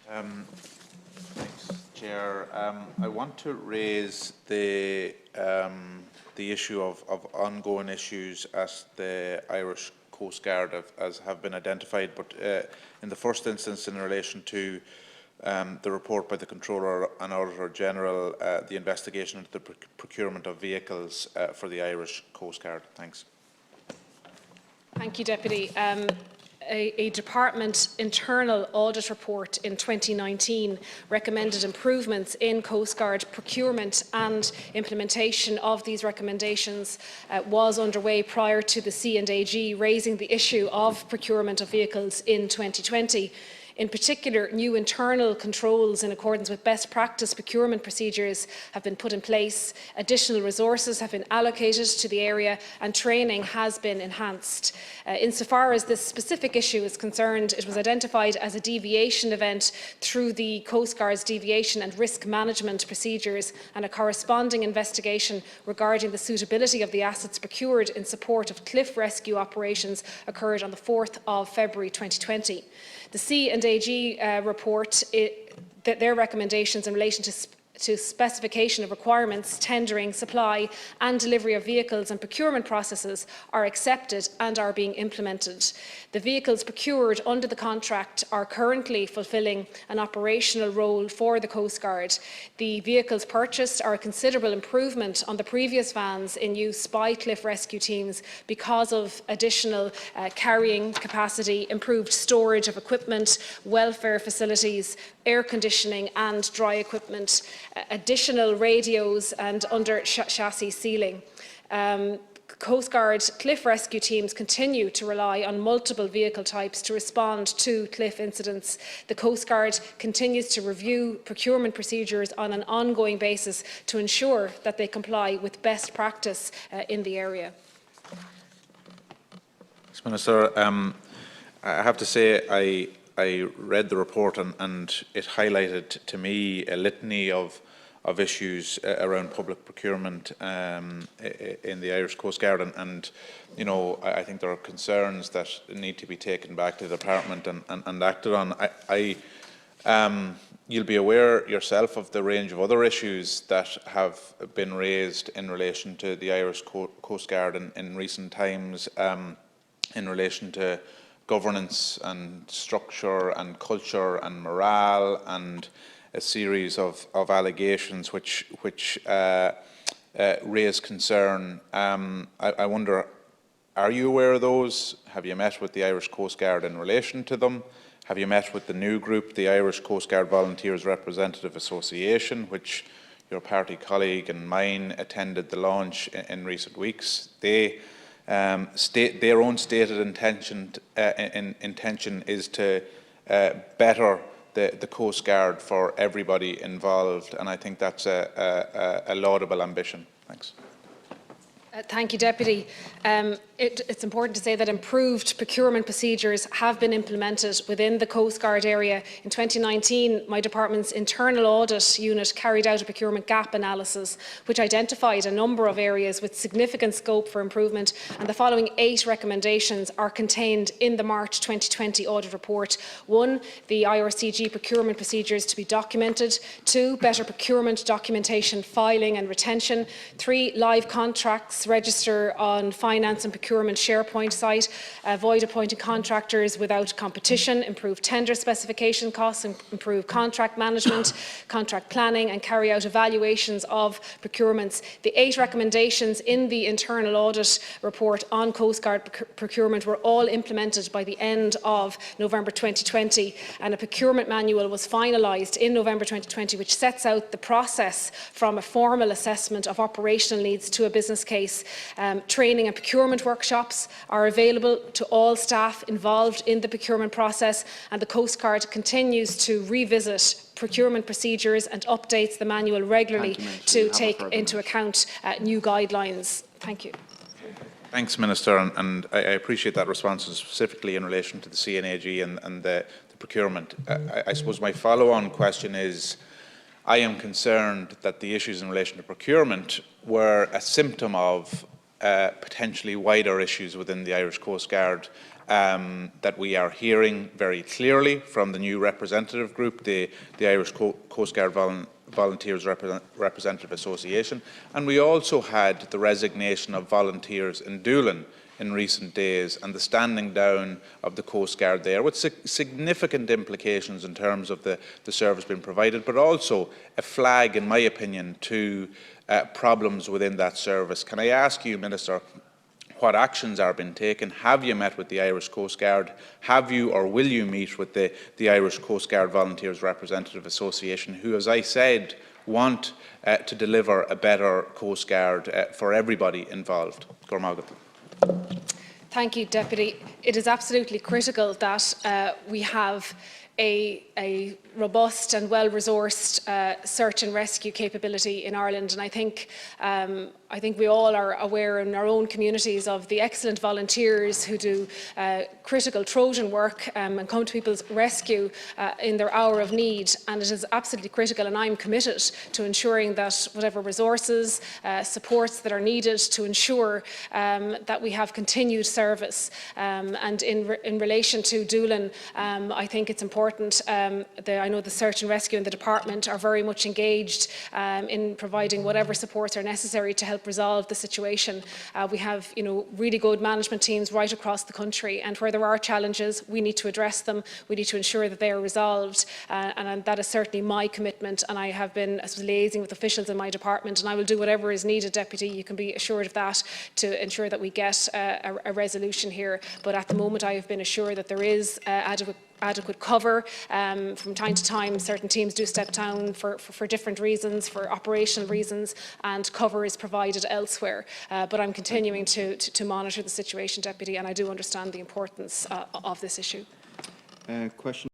Thanks, Chair. I want to raise the issue of ongoing issues at the Irish Coast Guard as have been identified, but in the first instance in relation to the report by the Controller and Auditor General, the investigation into the procurement of vehicles for the Irish Coast Guard. Thanks. Thank you, Deputy. A department internal audit report in 2019 recommended improvements in Coast Guard procurement, and implementation of these recommendations was underway prior to the C&AG raising the issue of procurement of vehicles in 2020. In particular, new internal controls in accordance with best practice procurement procedures have been put in place, additional resources have been allocated to the area, and training has been enhanced. Insofar as this specific issue is concerned, it was identified as a deviation event through the Coast Guard's deviation and risk management procedures, and a corresponding investigation regarding the suitability of the assets procured in support of cliff rescue operations occurred on the 4th of February 2020. The C&AG report, their recommendations in relation to specification of requirements, tendering, supply and delivery of vehicles and procurement processes are accepted and are being implemented. The vehicles procured under the contract are currently fulfilling an operational role for the Coast Guard. The vehicles purchased are a considerable improvement on the previous vans in use by cliff rescue teams because of additional carrying capacity, improved storage of equipment, welfare facilities, air conditioning and dry equipment, additional radios and under chassis sealing. Coast Guard cliff rescue teams continue to rely on multiple vehicle types to respond to cliff incidents. The Coast Guard continues to review procurement procedures on an ongoing basis to ensure that they comply with best practice in the area. Thanks, Minister. I have to say I read the report and it highlighted to me a litany of issues around public procurement in the Irish Coast Guard, and you know, I think there are concerns that need to be taken back to the Department and acted on. You'll be aware yourself of the range of other issues that have been raised in relation to the Irish Coast Guard in recent times, in relation to governance and structure and culture and morale, and a series of allegations which raise concern. I wonder, are you aware of those? Have you met with the Irish Coast Guard in relation to them? Have you met with the new group, the Irish Coast Guard Volunteers Representative Association, which your party colleague and mine attended the launch in recent weeks? They their own stated intention is to better the Coast Guard for everybody involved, and I think that's a laudable ambition. Thanks. Thank you, Deputy. It's important to say that improved procurement procedures have been implemented within the Coast Guard area. In 2019, my department's internal audit unit carried out a procurement gap analysis which identified a number of areas with significant scope for improvement, and the following 8 recommendations are contained in the March 2020 audit report. 1. The IRCG procurement procedures to be documented. 2. Better procurement documentation, filing and retention. 3. Live contracts register on finance and procurement SharePoint site, avoid appointing contractors without competition, improve tender specification costs, improve contract management, contract planning and carry out evaluations of procurements. The 8 recommendations in the internal audit report on Coast Guard procurement were all implemented by the end of November 2020, and a procurement manual was finalised in November 2020 which sets out the process from a formal assessment of operational needs to a business case. Training and procurement workshops are available to all staff involved in the procurement process, and the Coast Guard continues to revisit procurement procedures and updates the manual regularly to take into account new guidelines. Thank you. Thanks, Minister, and I appreciate that response specifically in relation to the C&AG and the procurement. I suppose my follow-on question is, I am concerned that the issues in relation to procurement were a symptom of potentially wider issues within the Irish Coast Guard, that we are hearing very clearly from the new representative group, the Irish Coast Guard Volunteers Representative Association, and we also had the resignation of volunteers in Doolin in recent days and the standing down of the Coast Guard there, with significant implications in terms of the service being provided, but also a flag, in my opinion, to problems within that service. Can I ask you, Minister, what actions are being taken? Have you met with the Irish Coast Guard? Have you or will you meet with the Irish Coast Guard Volunteers Representative Association, who, as I said, want to deliver a better Coast Guard for everybody involved? Gormagat. Thank you, Deputy. It is absolutely critical that we have a robust and well-resourced search and rescue capability in Ireland, and I think we all are aware in our own communities of the excellent volunteers who do critical Trojan work and come to people's rescue in their hour of need, and it is absolutely critical, and I'm committed to ensuring that whatever resources, supports that are needed to ensure that we have continued service. And in relation to Doolin, I think it's important. I know the search and rescue and the department are very much engaged in providing whatever supports are necessary to help resolve the situation. We have, really good management teams right across the country, and where there are challenges, we need to address them. We need to ensure that they are resolved, and that is certainly my commitment. And I have been liaising with officials in my department, and I will do whatever is needed, Deputy. You can be assured of that, to ensure that we get a resolution here. But at the moment, I have been assured that there is adequate cover. From time to time, certain teams do step down for different reasons, for operational reasons, and cover is provided elsewhere. But I'm continuing to monitor the situation, Deputy, and I do understand the importance of this issue. Question.